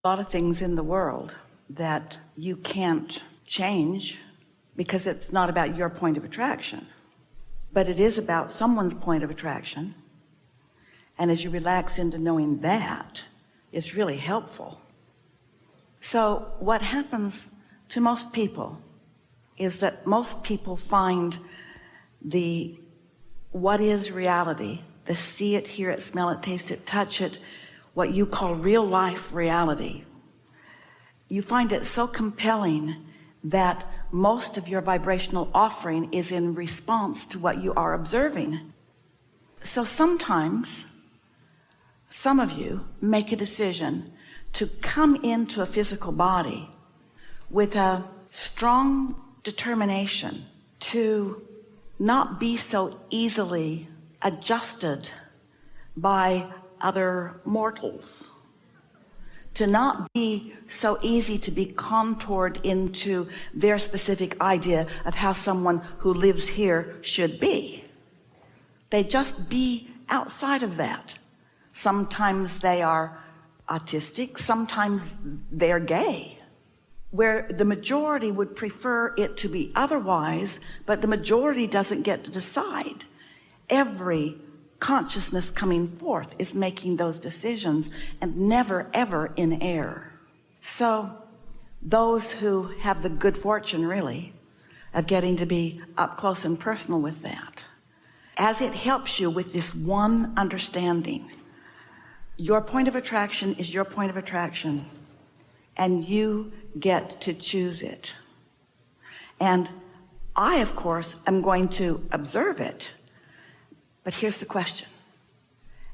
A lot of things in the world that you can't change because it's not about your point of attraction, but it is about someone's point of attraction. And as you relax into knowing that, it's really helpful. So what happens to most people is that most people find the what is reality, the see it, hear it, smell it, taste it, touch it, what you call real life reality. You find it so compelling that most of your vibrational offering is in response to what you are observing. So sometimes some of you make a decision to come into a physical body with a strong determination to not be so easily adjusted by other mortals, to not be so easy to be contoured into their specific idea of how someone who lives here should be. They just be outside of that. Sometimes they are autistic, sometimes they're gay, where the majority would prefer it to be otherwise, but the majority doesn't get to decide. Every consciousness coming forth is making those decisions and never ever in error. So those who have the good fortune really of getting to be up close and personal with that, as it helps you with this one understanding, your point of attraction is your point of attraction, and you get to choose it. And I, of course, am going to observe it. But here's the question.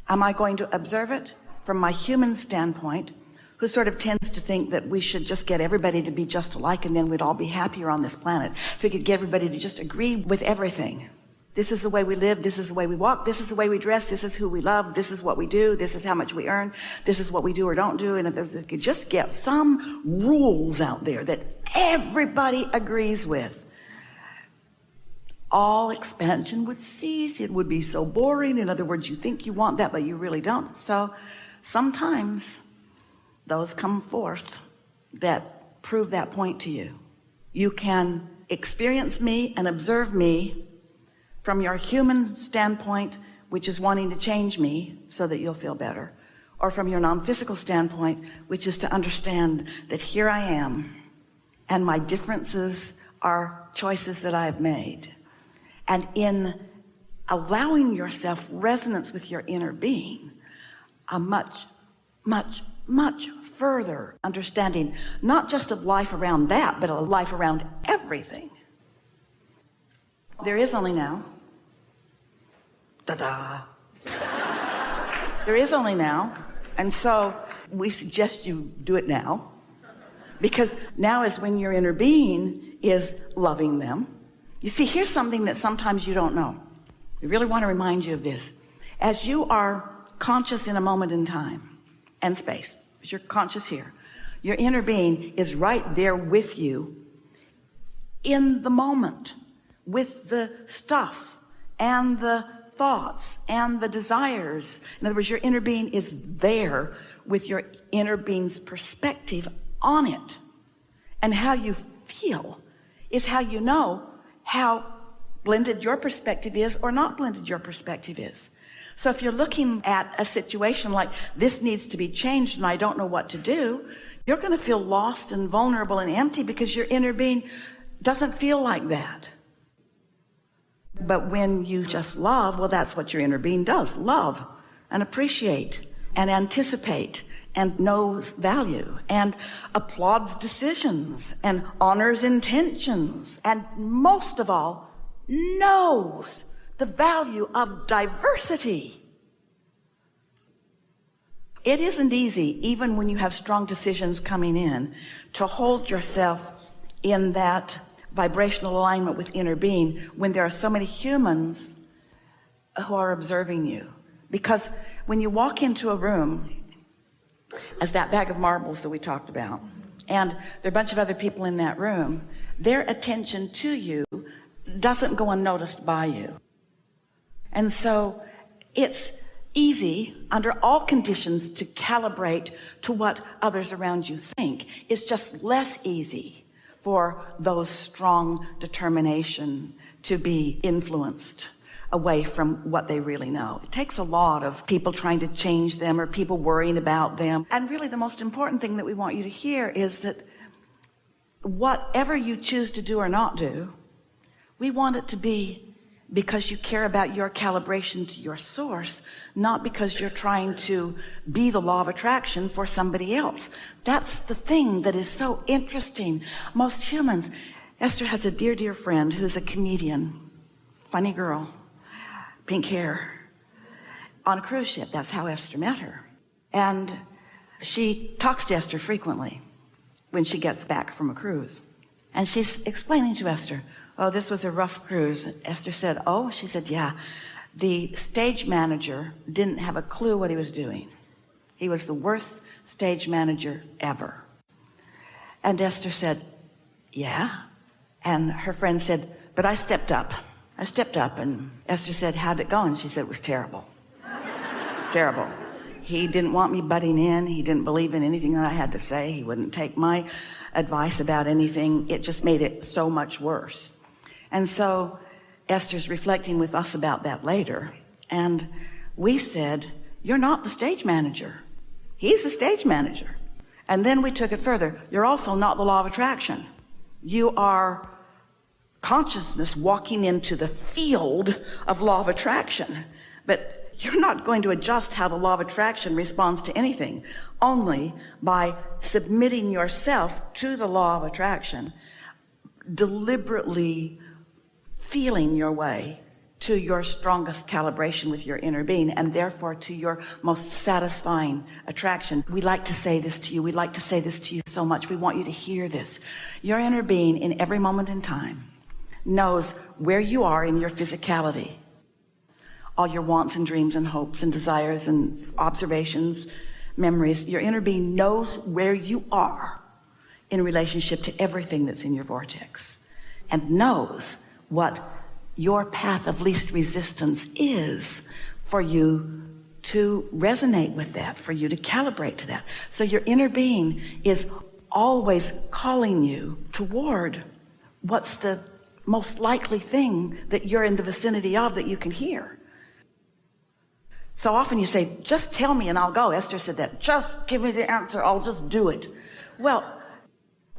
Am I going to observe it from my human standpoint, who sort of tends to think that we should just get everybody to be just alike and then we'd all be happier on this planet if we could get everybody to just agree with everything? This is the way we live, this is the way we walk, this is the way we dress, this is who we love, this is what we do, this is how much we earn, this is what we do or don't do. And if we could just get some rules out there that everybody agrees with, all expansion would cease. It would be so boring. In other words, you think you want that, but you really don't. So sometimes those come forth that prove that point to you. You can experience me and observe me from your human standpoint, which is wanting to change me so that you'll feel better, or from your non-physical standpoint, which is to understand that here I am and my differences are choices that I have made. And in allowing yourself resonance with your inner being, a much, much, much further understanding, not just of life around that, but a life around everything. There is only now. Ta-da. There is only now. And so we suggest you do it now, because now is when your inner being is loving them. You see, here's something that sometimes you don't know. We really want to remind you of this. As you are conscious in a moment in time and space, as you're conscious here, your inner being is right there with you in the moment, with the stuff and the thoughts and the desires. In other words, your inner being is there with your inner being's perspective on it. And how you feel is how you know how blended your perspective is or not blended your perspective is. So if you're looking at a situation like this needs to be changed and I don't know what to do, you're going to feel lost and vulnerable and empty because your inner being doesn't feel like that. But when you just love, well, that's what your inner being does. Love and appreciate and anticipate and knows value and applauds decisions and honors intentions, and most of all knows the value of diversity. It isn't easy, even when you have strong decisions coming in, to hold yourself in that vibrational alignment with inner being when there are so many humans who are observing you. Because when you walk into a room as that bag of marbles that we talked about, and there are a bunch of other people in that room, their attention to you doesn't go unnoticed by you. And so it's easy under all conditions to calibrate to what others around you think. It's just less easy for those strong determination to be influenced away from what they really know. It takes a lot of people trying to change them or people worrying about them. And really the most important thing that we want you to hear is that whatever you choose to do or not do, we want it to be because you care about your calibration to your source, not because you're trying to be the law of attraction for somebody else. That's the thing that is so interesting. Most humans, Esther has a dear, dear friend who's a comedian, funny girl, pink hair, on a cruise ship. That's how Esther met her. And she talks to Esther frequently when she gets back from a cruise. And she's explaining to Esther, oh, this was a rough cruise. Esther said, oh, she said, yeah. The stage manager didn't have a clue what he was doing. He was the worst stage manager ever. And Esther said, yeah. And her friend said, but I stepped up. And Esther said, how'd it go? And she said, it was terrible. Terrible. He didn't want me butting in. He didn't believe in anything that I had to say. He wouldn't take my advice about anything. It just made it so much worse. And so Esther's reflecting with us about that later. And we said, you're not the stage manager. He's the stage manager. And then we took it further. You're also not the law of attraction. You are consciousness walking into the field of law of attraction. But you're not going to adjust how the law of attraction responds to anything, only by submitting yourself to the law of attraction, deliberately feeling your way to your strongest calibration with your inner being, and therefore to your most satisfying attraction. We like to say this to you. We like to say this to you so much. We want you to hear this. Your inner being in every moment in time knows where you are in your physicality, all your wants and dreams and hopes and desires and observations, memories. Your inner being knows where you are in relationship to everything that's in your vortex, and knows what your path of least resistance is for you to resonate with that, for you to calibrate to that. So your inner being is always calling you toward what's the most likely thing that you're in the vicinity of that you can hear. So often you say, just tell me and I'll go. Esther said that. Just give me the answer. I'll just do it. Well,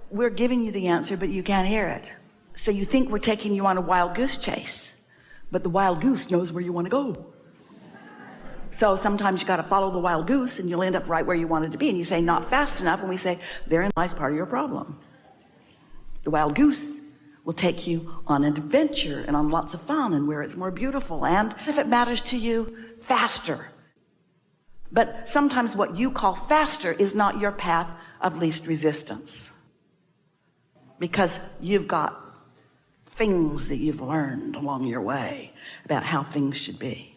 we're giving you the answer, but you can't hear it. So you think we're taking you on a wild goose chase, but the wild goose knows where you want to go. So sometimes you got to follow the wild goose and you'll end up right where you wanted to be. And you say, not fast enough. And we say, therein lies part of your problem. The wild goose will take you on an adventure and on lots of fun and where it's more beautiful. And if it matters to you, faster. But sometimes what you call faster is not your path of least resistance, because you've got things that you've learned along your way about how things should be.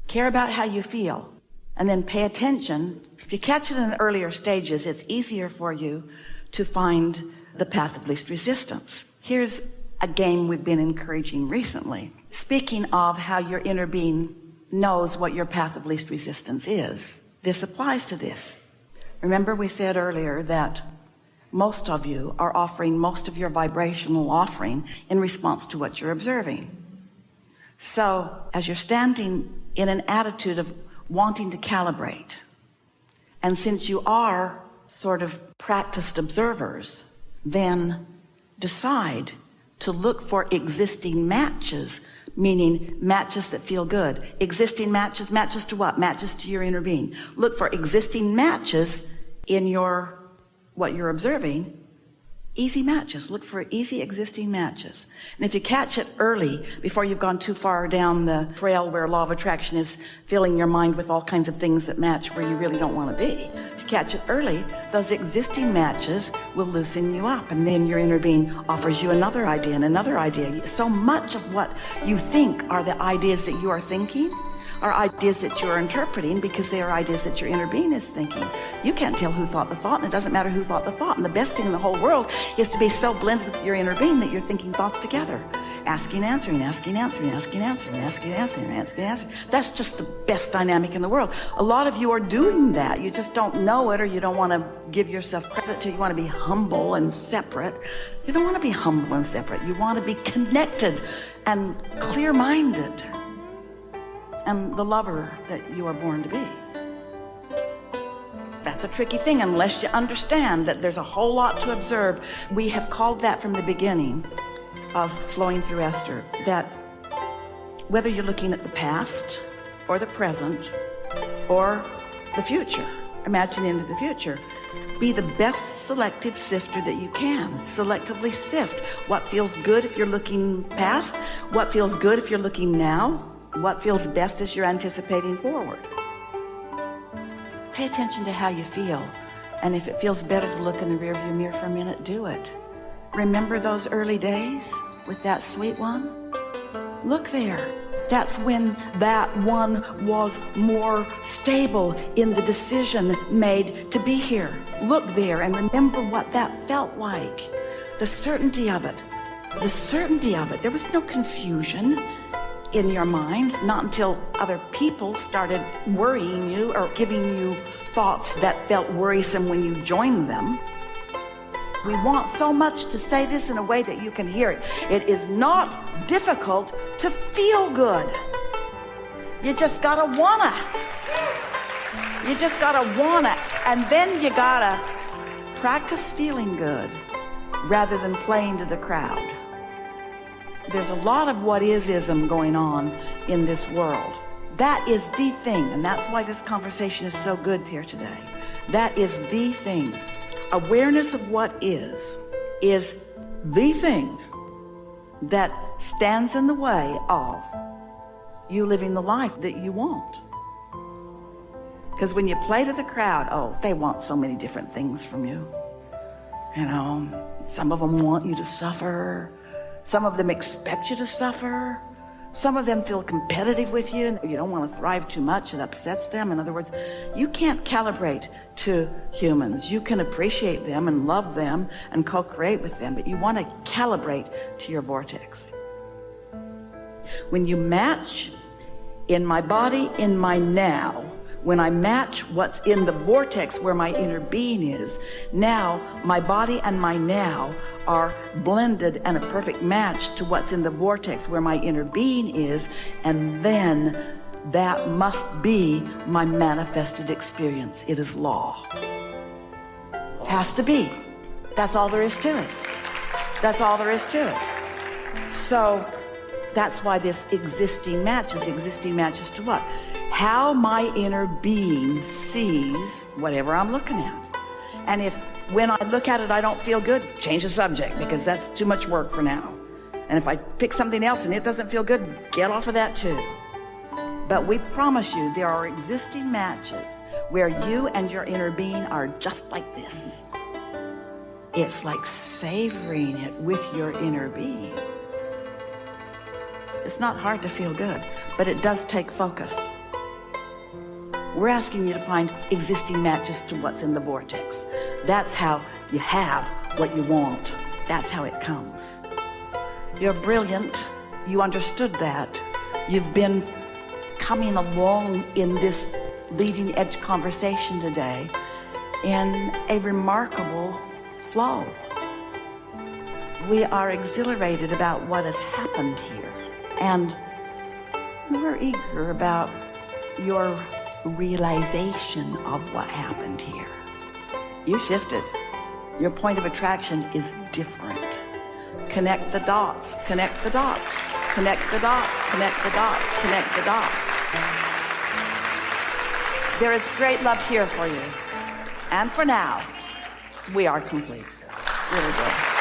Care about how you feel, and then pay attention. If you catch it in the earlier stages, it's easier for you to find the path of least resistance. Here's a game we've been encouraging recently. Speaking of how your inner being knows what your path of least resistance is, this applies to this. Remember we said earlier that most of you are offering most of your vibrational offering in response to what you're observing. So as you're standing in an attitude of wanting to calibrate, and since you are sort of practiced observers, then decide to look for existing matches, meaning matches that feel good. Existing matches, matches to what? Matches to your inner being. Look for existing matches in your what you're observing. Easy matches. Look for easy existing matches. And if you catch it early, before you've gone too far down the trail where law of attraction is filling your mind with all kinds of things that match where you really don't want to be, if you catch it early, those existing matches will loosen you up, and then your inner being offers you another idea and another idea. So much of what you think are the ideas that you are thinking are ideas that you're interpreting, because they are ideas that your inner being is thinking. You can't tell who thought the thought, and it doesn't matter who thought the thought. And the best thing in the whole world is to be so blended with your inner being that you're thinking thoughts together. asking, answering, asking, answering, asking, answering, asking, answering, asking, answering. That's just the best dynamic in the world. A lot of you are doing that. You just don't know it, or you don't want to give yourself credit to. You want to be humble and separate. You don't want to be humble and separate. You want to be connected and clear-minded and the lover that you are born to be. That's a tricky thing unless you understand that there's a whole lot to observe. We have called that from the beginning of Flowing Through Esther, that whether you're looking at the past or the present or the future, imagine into the future, be the best selective sifter that you can. Selectively sift what feels good if you're looking past, what feels good if you're looking now, what feels best as you're anticipating forward. Pay attention to how you feel, and if it feels better to look in the rearview mirror for a minute, do it. Remember those early days with that sweet one? Look there. That's when that one was more stable in the decision made to be here. Look there and remember what that felt like. The certainty of it. The certainty of it. There was no confusion in your mind, not until other people started worrying you or giving you thoughts that felt worrisome when you joined them. We want so much to say this in a way that you can hear it. It is not difficult to feel good. You just gotta wanna. You just gotta wanna. And then you gotta practice feeling good rather than playing to the crowd. There's a lot of what is-ism going on in this world. That is the thing, and that's why this conversation is so good here today. That is the thing. Awareness of what is the thing that stands in the way of you living the life that you want. Because when you play to the crowd, oh, they want so many different things from you. You know, some of them want you to suffer. Some of them expect you to suffer. Some of them feel competitive with you, and you don't want to thrive too much. It upsets them. In other words, you can't calibrate to humans. You can appreciate them and love them and co-create with them, but you want to calibrate to your vortex. When you match in my body, in my now, when I match what's in the vortex where my inner being is, now my body and my now are blended and a perfect match to what's in the vortex where my inner being is, and then that must be my manifested experience. It is law. Has to be. That's all there is to it. That's all there is to it. So that's why this existing matches to what? How my inner being sees whatever I'm looking at. And if when I look at it I don't feel good, change the subject, because that's too much work for now. And if I pick something else and it doesn't feel good, get off of that too. But we promise you there are existing matches where you and your inner being are just like this. It's like savoring it with your inner being. It's not hard to feel good, but it does take focus. We're asking you to find existing matches to what's in the vortex. That's how you have what you want. That's how it comes. You're brilliant. You understood that. You've been coming along in this leading edge conversation today in a remarkable flow. We are exhilarated about what has happened here, and we're eager about your realization of what happened here. You shifted. Your point of attraction is different. Connect the dots, connect the dots, connect the dots, connect the dots, connect the dots. There is great love here for you. And for now, we are complete. Really good.